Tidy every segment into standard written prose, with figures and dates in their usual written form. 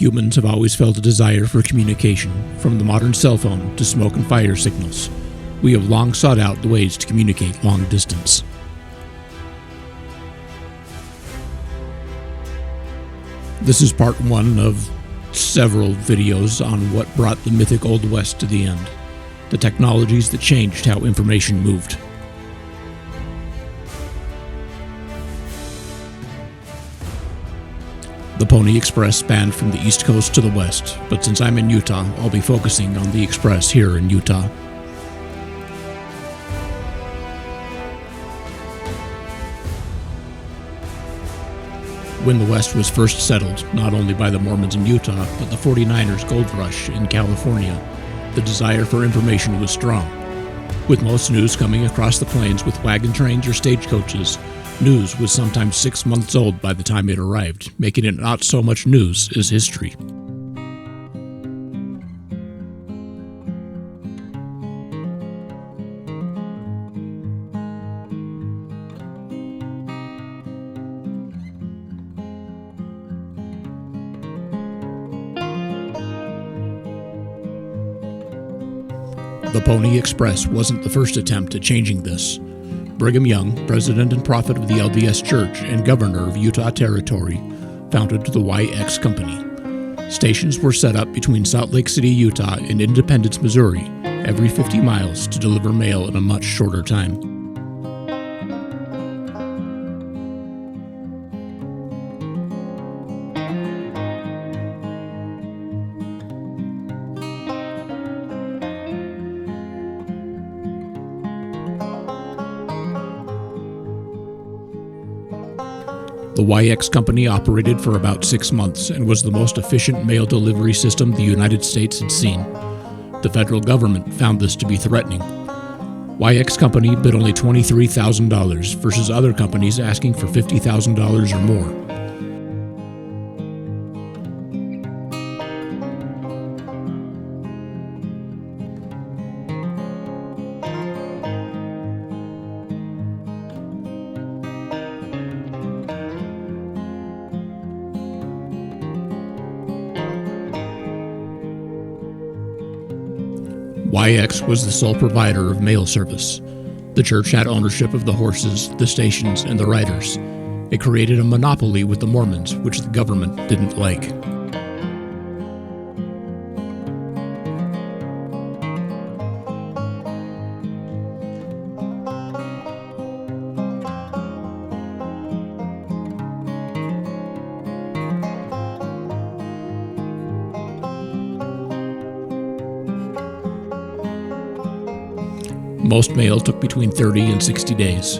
Humans have always felt a desire for communication, from the modern cell phone to smoke and fire signals. We have long sought out the ways to communicate long distance. This is part one of several videos on what brought the mythic Old West to the end, the technologies that changed how information moved. The Pony Express spanned from the East Coast to the West, but since I'm in Utah, I'll be focusing on the Express here in Utah. When the West was first settled, not only by the Mormons in Utah, but the 49ers gold rush in California, the desire for information was strong. With most news coming across the plains with wagon trains or stagecoaches, news was sometimes 6 months old by the time it arrived, making it not so much news as history. The Pony Express wasn't the first attempt at changing this. Brigham Young, president and prophet of the LDS Church and governor of Utah Territory, founded the YX Company. Stations were set up between Salt Lake City, Utah and Independence, Missouri, every 50 miles to deliver mail in a much shorter time. The YX Company operated for about 6 months and was the most efficient mail delivery system the United States had seen. The federal government found this to be threatening. YX Company bid only $23,000 versus other companies asking for $50,000 or more. YX was the sole provider of mail service. The church had ownership of the horses, the stations, and the riders. It created a monopoly with the Mormons, which the government didn't like. Most mail took between 30 and 60 days.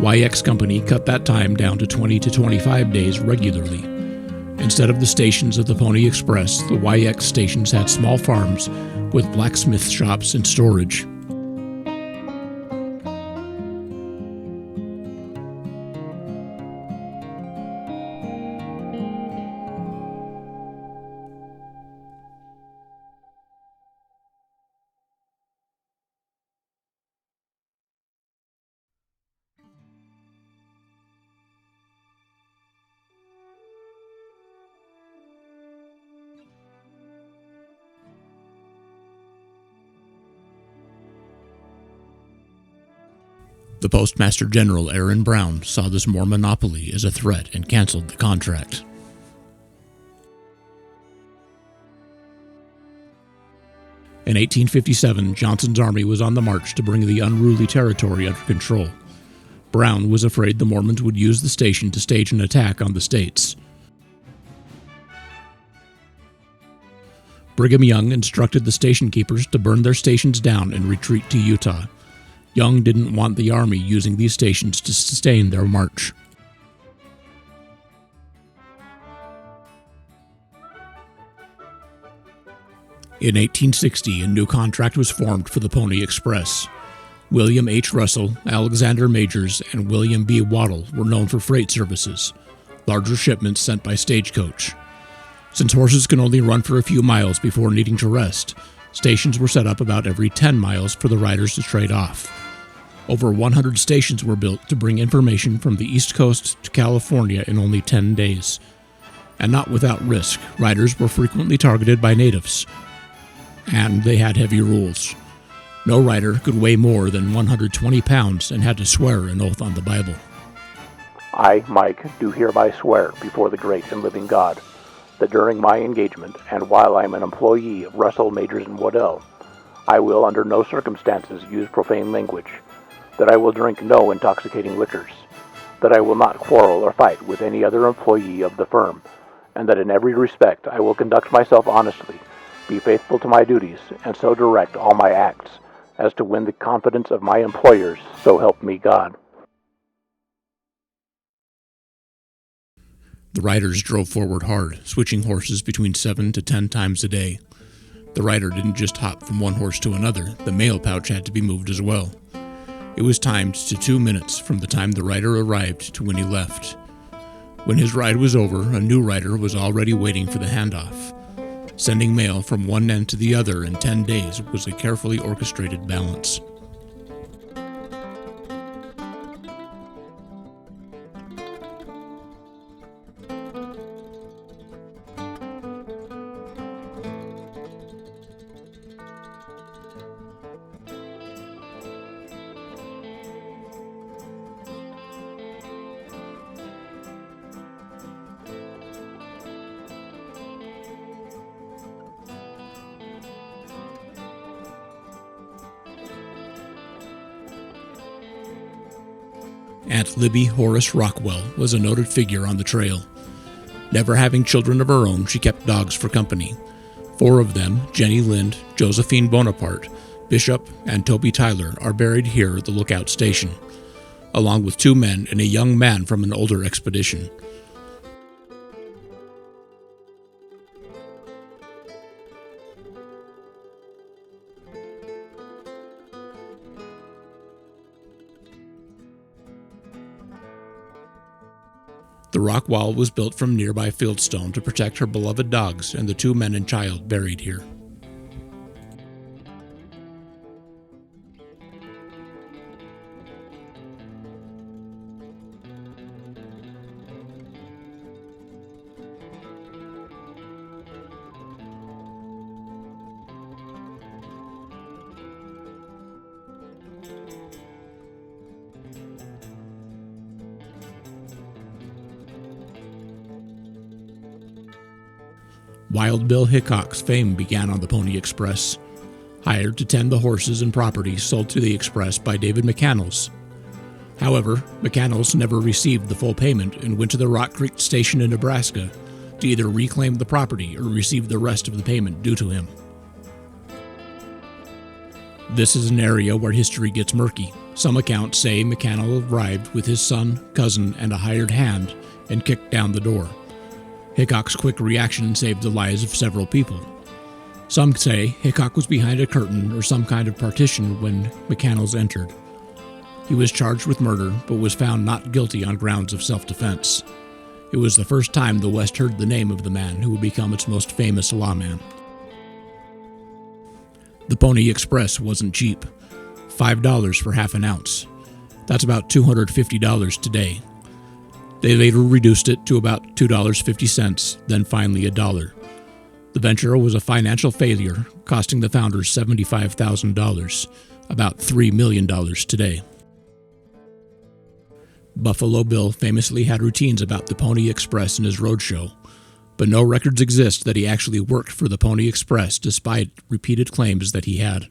YX Company cut that time down to 20 to 25 days regularly. Instead of the stations of the Pony Express, the YX stations had small farms with blacksmith shops and storage. The Postmaster General Aaron Brown saw this more monopoly as a threat and canceled the contract. In 1857, Johnson's army was on the march to bring the unruly territory under control. Brown was afraid the Mormons would use the station to stage an attack on the states. Brigham Young instructed the station keepers to burn their stations down and retreat to Utah. Young didn't want the army using these stations to sustain their march. In 1860, a new contract was formed for the Pony Express. William H. Russell, Alexander Majors, and William B. Waddell were known for freight services, larger shipments sent by stagecoach. Since horses can only run for a few miles before needing to rest, stations were set up about every 10 miles for the riders to trade off. Over 100 stations were built to bring information from the East Coast to California in only 10 days. And not without risk, riders were frequently targeted by natives, and they had heavy rules. No rider could weigh more than 120 pounds and had to swear an oath on the Bible. I, Mike, do hereby swear before the great and living God that during my engagement and while I am an employee of Russell, Majors & Waddell, I will under no circumstances use profane language, that I will drink no intoxicating liquors, that I will not quarrel or fight with any other employee of the firm, and that in every respect I will conduct myself honestly, be faithful to my duties, and so direct all my acts as to win the confidence of my employers, so help me God. The riders drove forward hard, switching horses between 7 to 10 times a day. The rider didn't just hop from one horse to another, the mail pouch had to be moved as well. It was timed to 2 minutes from the time the rider arrived to when he left. When his ride was over, a new rider was already waiting for the handoff. Sending mail from one end to the other in 10 days was a carefully orchestrated balance. Aunt Libby Horace Rockwell was a noted figure on the trail. Never having children of her own, she kept dogs for company. 4 of them, Jenny Lind, Josephine Bonaparte, Bishop, and Toby Tyler, are buried here at the Lookout Station, along with 2 men and a young man from an older expedition. The rock wall was built from nearby fieldstone to protect her beloved dogs and the 2 men and child buried here. Wild Bill Hickok's fame began on the Pony Express. Hired to tend the horses and property sold to the Express by David McCannels. However, McCannels never received the full payment and went to the Rock Creek Station in Nebraska to either reclaim the property or receive the rest of the payment due to him. This is an area where history gets murky. Some accounts say McCannell arrived with his son, cousin, and a hired hand and kicked down the door. Hickok's quick reaction saved the lives of several people. Some say Hickok was behind a curtain or some kind of partition when McCannels entered. He was charged with murder, but was found not guilty on grounds of self-defense. It was the first time the West heard the name of the man who would become its most famous lawman. The Pony Express wasn't cheap. $5 for half an ounce. That's about $250 today. They later reduced it to about $2.50, then finally $1. The venture was a financial failure, costing the founders $75,000, about $3 million today. Buffalo Bill famously had routines about the Pony Express in his roadshow, but no records exist that he actually worked for the Pony Express despite repeated claims that he had.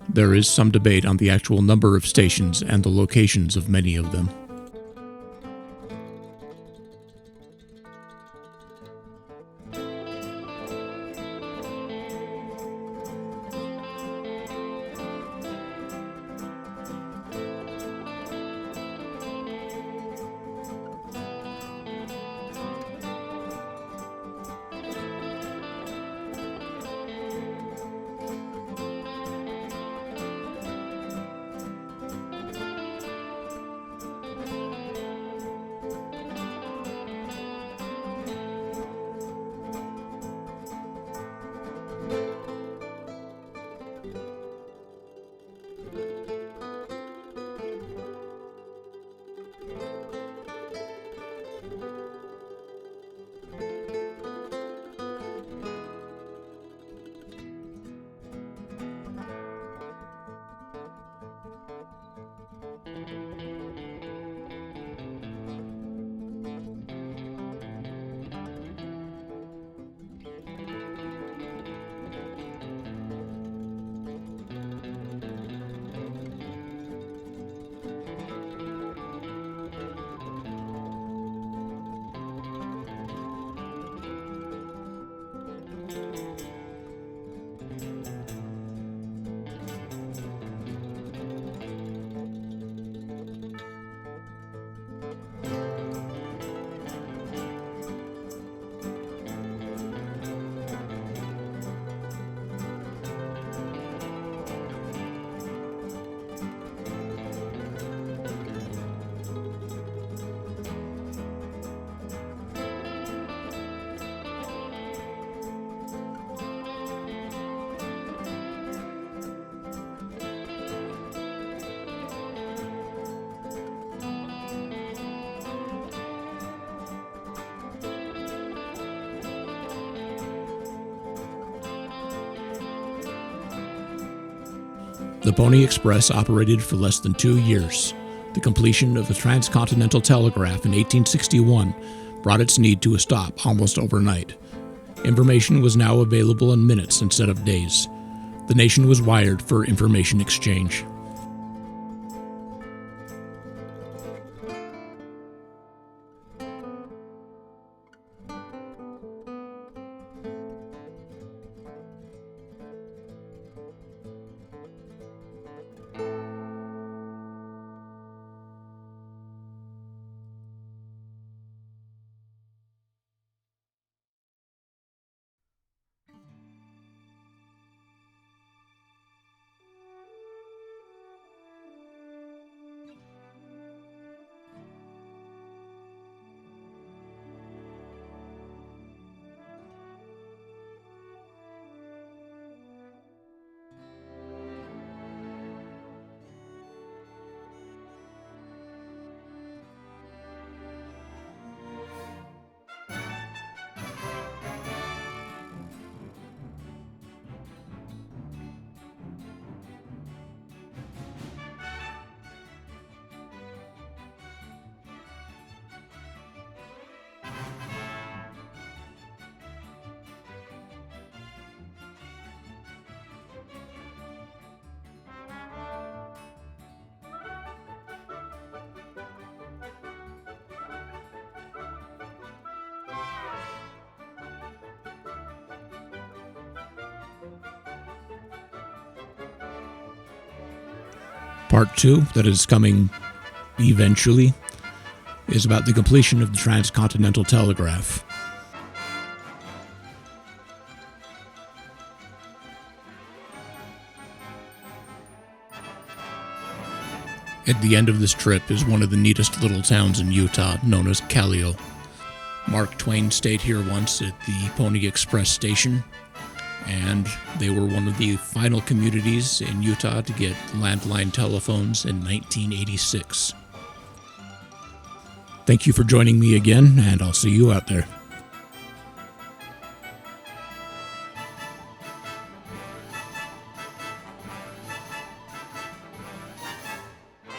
There is some debate on the actual number of stations and the locations of many of them. The Pony Express operated for less than 2 years. The completion of the transcontinental telegraph in 1861 brought its need to a stop almost overnight. Information was now available in minutes instead of days. The nation was wired for information exchange. Part 2, that is coming eventually, is about the completion of the transcontinental telegraph. At the end of this trip is one of the neatest little towns in Utah, known as Callio. Mark Twain stayed here once at the Pony Express station, and they were one of the final communities in Utah to get landline telephones in 1986. Thank you for joining me again, and I'll see you out there.